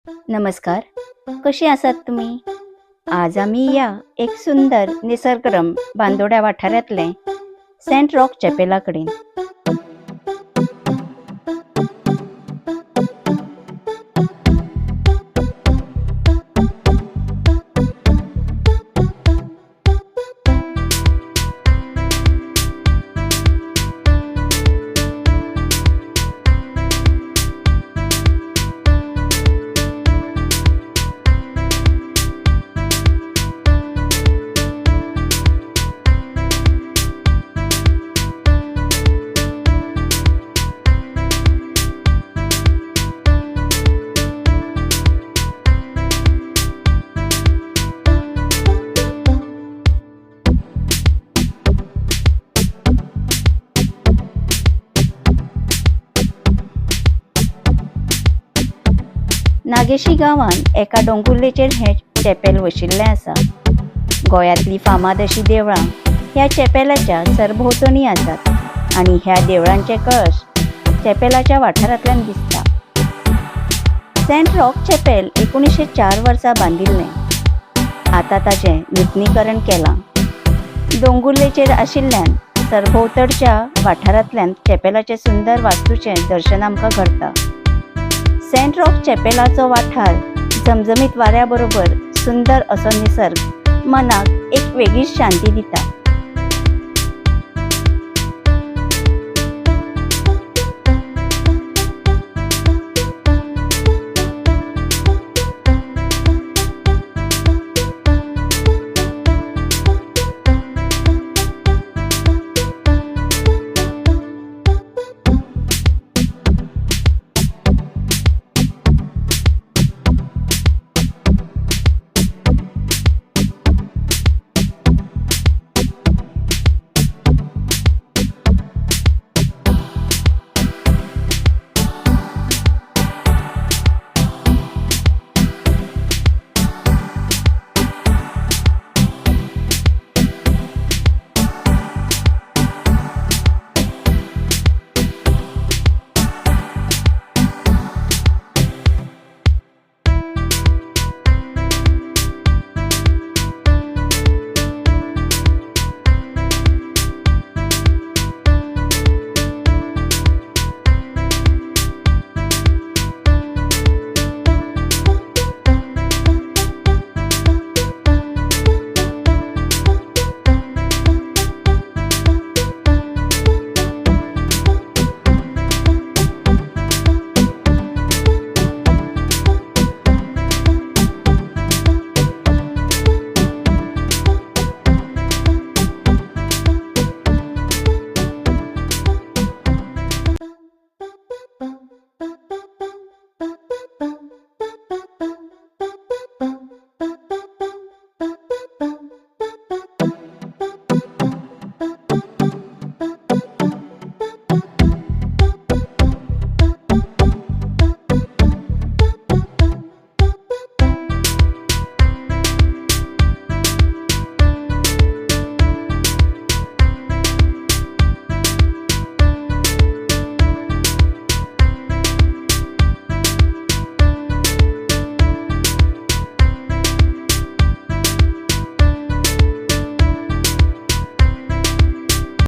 नमस्कार, कशी आसात तुम्ही? आज आम्ही या एक सुंदर निसर्गरम बांदोड्या वाठारातले सेंट रॉक चॅपेलाकडे नागेशी गांवान एका डोंगुल्लेचेर हे चॅपेल वशिल्लें आसा। गोंयांतली फामाद अशी देवळां ह्या चॅपेलाच्या सरभोंवतणी आसात आनी ह्या देवळांचे कळश चॅपेलाच्या वाठारांतल्यान दिसता। सेंट रॉक चॅपेल 1904 वर्सा बांदिल्लें। आता ताचें नुतनीकरण केलां। दोंगुल्लेचेर आशिल्ल्यान सरभोंवतणच्या वाठारांतल्यान चॅपेलाचे सुंदर वास्तूचें दर्शन आमकां घडटा। सेंट रॉक चॅपेलाचो वाठार झमझमीत वाऱ्या बरोबर सुंदर असो निसर्ग मनाक एक वेगळीच शांती दिता।